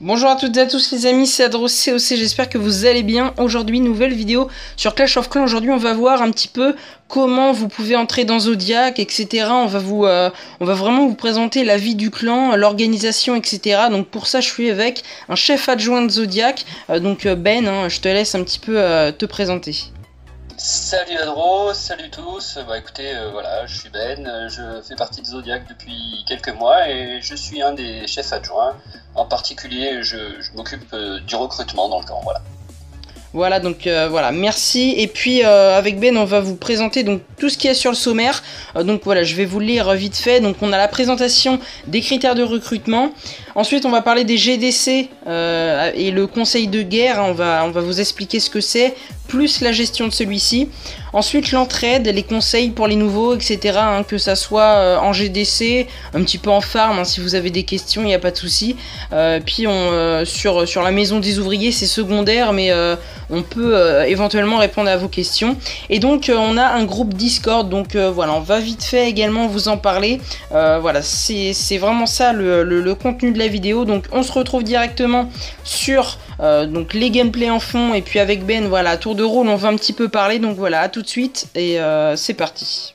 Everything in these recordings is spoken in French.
Bonjour à toutes et à tous les amis, c'est Adros COC, j'espère que vous allez bien. Aujourd'hui, nouvelle vidéo sur Clash of Clans. Aujourd'hui, on va voir un petit peu comment vous pouvez entrer dans Zodiac, etc. On va vraiment vous présenter la vie du clan, l'organisation, etc. Donc pour ça, je suis avec un chef adjoint de Zodiac, donc Ben, je te laisse un petit peu te présenter. Salut Adro, salut tous, écoutez, voilà, je suis Ben, je fais partie de Zodiac depuis quelques mois et je suis un des chefs adjoints. En particulier, je m'occupe du recrutement dans le camp, voilà. Voilà, donc voilà, merci. Et puis avec Ben, on va vous présenter donc tout ce qu'il y a sur le sommaire. Donc voilà, je vais vous le lire vite fait. Donc on a la présentation des critères de recrutement. Ensuite, on va parler des GDC et le conseil de guerre. On va vous expliquer ce que c'est, plus la gestion de celui-ci. Ensuite, l'entraide, les conseils pour les nouveaux, etc. Que ça soit en GDC, un petit peu en farm, si vous avez des questions, il n'y a pas de souci. Puis sur la maison des ouvriers, c'est secondaire, mais on peut éventuellement répondre à vos questions. Et donc, on a un groupe Discord, donc voilà, on va vite fait également vous en parler. Voilà, c'est vraiment ça le contenu de la vidéo. Donc, on se retrouve directement sur donc les gameplays en fond, et puis avec Ben, voilà, à tour de rôle, on va un petit peu parler. Donc voilà, à tout de suite, et c'est parti.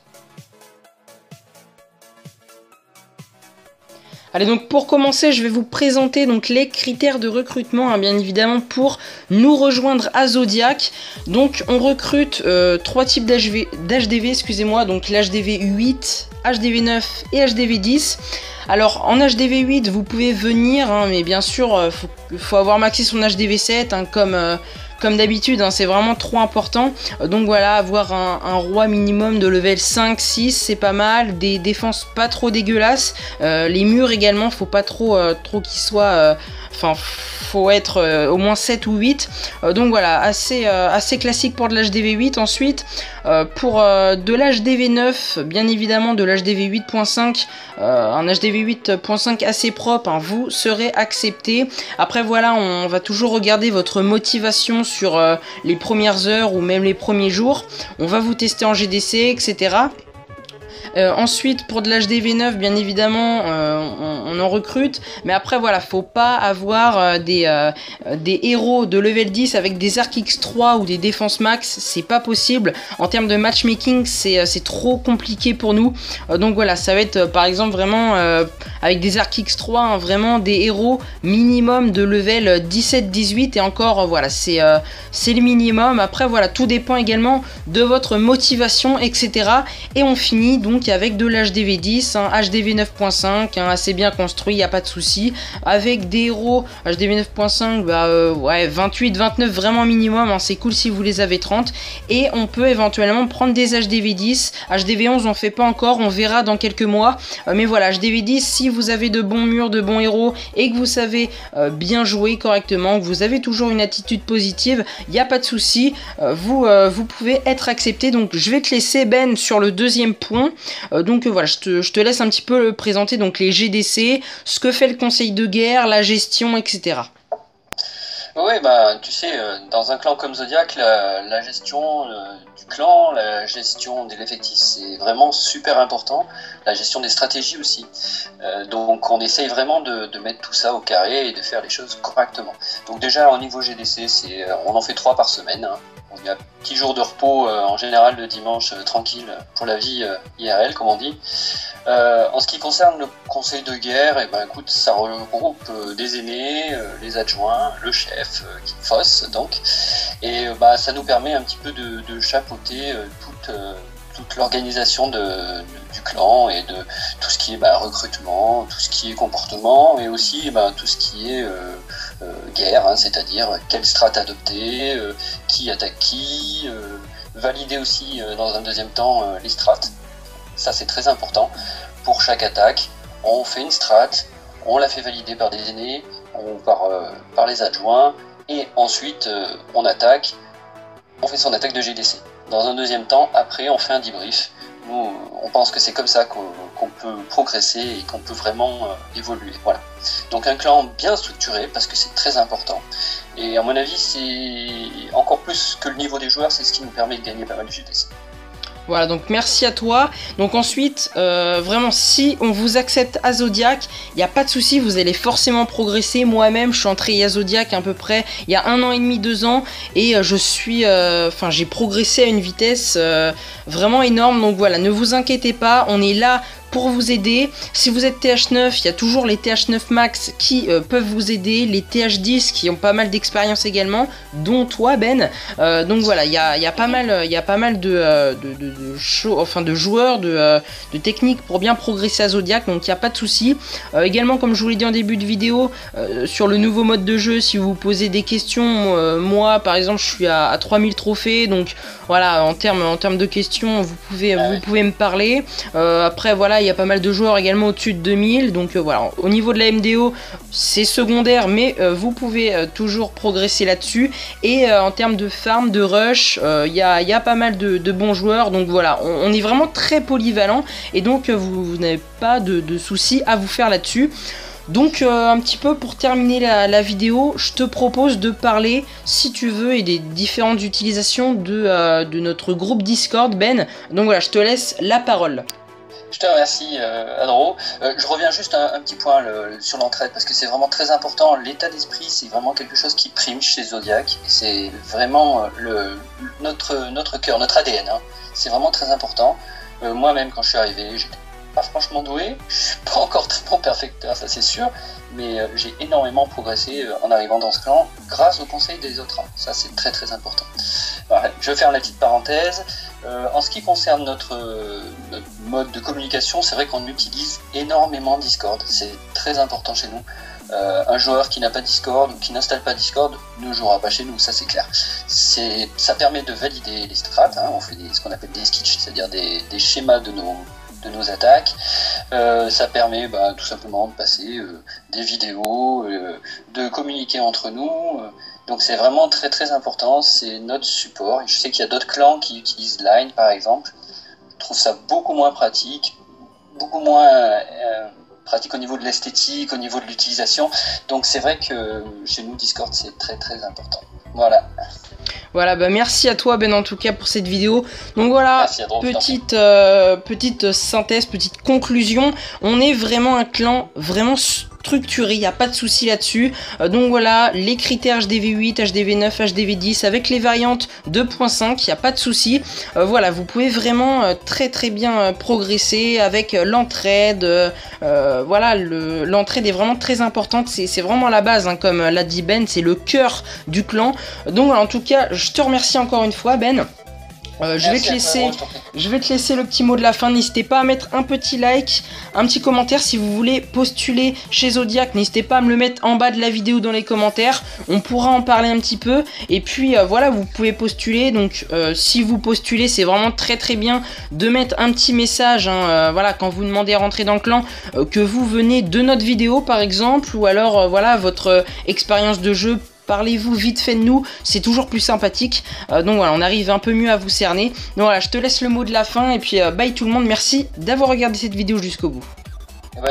Allez, donc pour commencer, je vais vous présenter donc les critères de recrutement, bien évidemment, pour nous rejoindre à Zodiac. Donc on recrute 3 types d'HDV, excusez-moi, donc l'HDV 8, HDV 9 et HDV 10. Alors en HDV 8, vous pouvez venir, mais bien sûr, faut avoir maxé son HDV 7, comme d'habitude, c'est vraiment trop important. Donc voilà, avoir un roi minimum de level 5-6, c'est pas mal. Des défenses pas trop dégueulasses. Les murs également, faut pas trop qu'ils soient... Enfin, faut être au moins 7 ou 8. Donc voilà, assez classique pour de l'HDV 8. Ensuite, pour de l'HDV 9, bien évidemment de l'HDV 8.5, un HDV 8.5 assez propre, vous serez accepté. Après voilà, on va toujours regarder votre motivation sur les premières heures ou même les premiers jours. On va vous tester en GDC, etc. Ensuite, pour de l'HDV 9, bien évidemment, on en recrute. Mais après, voilà, faut pas avoir des héros de level 10 avec des arcs X3 ou des défenses max. C'est pas possible. En termes de matchmaking, c'est trop compliqué pour nous. Donc voilà, ça va être par exemple vraiment avec des arcs X3, vraiment des héros minimum de level 17-18. Et encore, voilà, c'est le minimum. Après, voilà, tout dépend également de votre motivation, etc. Et on finit donc avec de l'HDV 10, HDV 9.5, assez bien construit, il n'y a pas de souci, avec des héros HDV 9.5, ouais, 28, 29 vraiment minimum, c'est cool si vous les avez 30, et on peut éventuellement prendre des HDV 10, HDV 11 on fait pas encore, on verra dans quelques mois, mais voilà, HDV 10, si vous avez de bons murs, de bons héros, et que vous savez bien jouer correctement, que vous avez toujours une attitude positive, il n'y a pas de souci, vous pouvez être accepté. Donc je vais te laisser Ben sur le deuxième point. Donc voilà, je te laisse un petit peu présenter donc les GDC, ce que fait le conseil de guerre, la gestion, etc. Oui, tu sais, dans un clan comme Zodiac, la gestion du clan, la gestion de l'effectif, c'est vraiment super important. La gestion des stratégies aussi. Donc on essaye vraiment de mettre tout ça au carré et de faire les choses correctement. Donc déjà au niveau GDC, on en fait 3 par semaine. On a un petit jour de repos en général le dimanche tranquille pour la vie IRL comme on dit. En ce qui concerne le conseil de guerre, écoute, ça regroupe des aînés, les adjoints, le chef, Foss donc, et ça nous permet un petit peu de chapeauter toute l'organisation du clan et de tout ce qui est recrutement, tout ce qui est comportement et aussi tout ce qui est guerre, c'est-à-dire quelle strat adopter, qui attaque qui, valider aussi dans un deuxième temps les strats. Ça c'est très important. Pour chaque attaque, on fait une strat, on la fait valider par des aînés, par les adjoints, et ensuite on attaque, on fait son attaque de GDC. Dans un deuxième temps, après on fait un debrief. Nous, on pense que c'est comme ça qu'on peut progresser et qu'on peut vraiment évoluer. Voilà. Donc un clan bien structuré, parce que c'est très important. Et à mon avis, c'est encore plus que le niveau des joueurs, c'est ce qui nous permet de gagner pas mal de GDC. Voilà, donc merci à toi. Donc ensuite, vraiment, si on vous accepte à Zodiac, il n'y a pas de souci, vous allez forcément progresser. Moi-même, je suis entré à Zodiac à peu près il y a 1 an et demi, 2 ans, et j'ai progressé à une vitesse vraiment énorme. Donc voilà, ne vous inquiétez pas, on est là pour vous aider. Si vous êtes TH9, il y a toujours les TH9 Max qui peuvent vous aider, les TH10 qui ont pas mal d'expérience également, dont toi Ben. Donc voilà, il y a pas mal de joueurs, de techniques pour bien progresser à Zodiac, donc il n'y a pas de souci. Également, comme je vous l'ai dit en début de vidéo, sur le nouveau mode de jeu, si vous vous posez des questions, moi par exemple je suis à 3000 trophées, donc voilà, en termes de questions, vous pouvez me parler. Après voilà, il y a pas mal de joueurs également au-dessus de 2000, donc voilà, au niveau de la MDO c'est secondaire, mais vous pouvez toujours progresser là-dessus. Et en termes de farm, de rush, il y a pas mal de bons joueurs, donc voilà, on est vraiment très polyvalent, et donc vous n'avez pas de soucis à vous faire là-dessus. Donc un petit peu pour terminer la vidéo, je te propose de parler, si tu veux, et des différentes utilisations de notre groupe Discord, Ben. Donc voilà, je te laisse la parole. Je te remercie, Adro. Je reviens juste un petit point sur l'entraide, parce que c'est vraiment très important. L'état d'esprit, c'est vraiment quelque chose qui prime chez Zodiac. C'est vraiment notre cœur, notre ADN. Hein. C'est vraiment très important. Moi-même, quand je suis arrivé, j'étais pas franchement doué. Je suis pas encore très bon perfecteur, ça c'est sûr. Mais j'ai énormément progressé en arrivant dans ce clan, grâce au conseil des autres. Hein. Ça, c'est très très important. Voilà, je vais faire la petite parenthèse. En ce qui concerne notre mode de communication, c'est vrai qu'on utilise énormément Discord, c'est très important chez nous. Un joueur qui n'a pas Discord ou qui n'installe pas Discord ne jouera pas chez nous, ça c'est clair. Ça permet de valider les strats, hein, on fait ce qu'on appelle des sketches, c'est-à-dire des schémas de nos attaques. Ça permet tout simplement de passer des vidéos, de communiquer entre nous. Donc c'est vraiment très très important, c'est notre support. Et je sais qu'il y a d'autres clans qui utilisent Line par exemple. Je trouve ça beaucoup moins pratique, beaucoup moins pratique au niveau de l'esthétique, au niveau de l'utilisation. Donc c'est vrai que chez nous Discord c'est très très important. Voilà. Voilà, merci à toi Ben en tout cas pour cette vidéo. Donc voilà, petite synthèse, petite conclusion. On est vraiment un clan vraiment structuré, il n'y a pas de souci là-dessus. Donc voilà, les critères HDV8, HDV9, HDV10 avec les variantes 2.5, il n'y a pas de souci. Voilà, vous pouvez vraiment très très bien progresser avec l'entraide. Voilà, l'entraide est vraiment très importante, c'est vraiment la base, hein, comme l'a dit Ben, c'est le cœur du clan. Donc voilà, en tout cas, je te remercie encore une fois Ben. Je vais te laisser le petit mot de la fin. N'hésitez pas à mettre un petit like, un petit commentaire si vous voulez postuler chez Zodiac. N'hésitez pas à me le mettre en bas de la vidéo dans les commentaires. On pourra en parler un petit peu. Et puis voilà, vous pouvez postuler. Donc si vous postulez, c'est vraiment très très bien de mettre un petit message. Hein, voilà, quand vous demandez à rentrer dans le clan, que vous venez de notre vidéo par exemple, ou alors voilà votre expérience de jeu. Parlez-vous vite fait de nous, c'est toujours plus sympathique. Donc voilà, on arrive un peu mieux à vous cerner. Donc voilà, je te laisse le mot de la fin et puis bye tout le monde. Merci d'avoir regardé cette vidéo jusqu'au bout.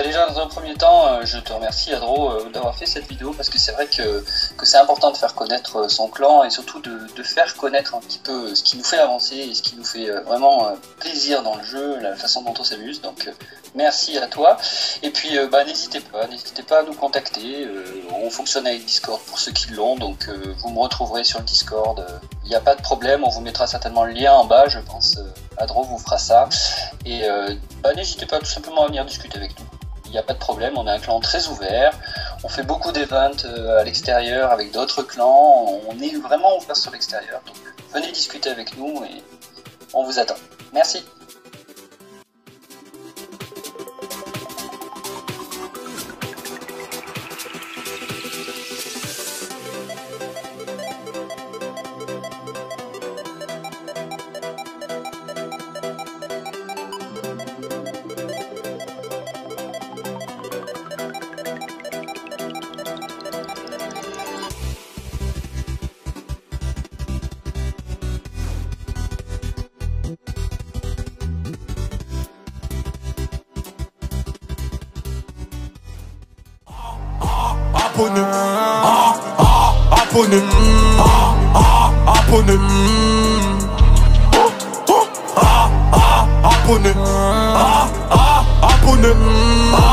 Déjà dans un premier temps, je te remercie Adro d'avoir fait cette vidéo, parce que c'est vrai que c'est important de faire connaître son clan, et surtout de faire connaître un petit peu ce qui nous fait avancer et ce qui nous fait vraiment plaisir dans le jeu, la façon dont on s'amuse. Donc merci à toi, et puis n'hésitez pas à nous contacter. On fonctionne avec Discord pour ceux qui l'ont, donc vous me retrouverez sur le Discord, il n'y a pas de problème, on vous mettra certainement le lien en bas, je pense. Adro vous fera ça, et n'hésitez pas tout simplement à venir discuter avec nous. Il n'y a pas de problème, on est un clan très ouvert, on fait beaucoup d'events à l'extérieur avec d'autres clans, on est vraiment ouvert sur l'extérieur, donc venez discuter avec nous et on vous attend. Merci. Abonne. abonné. Abonné.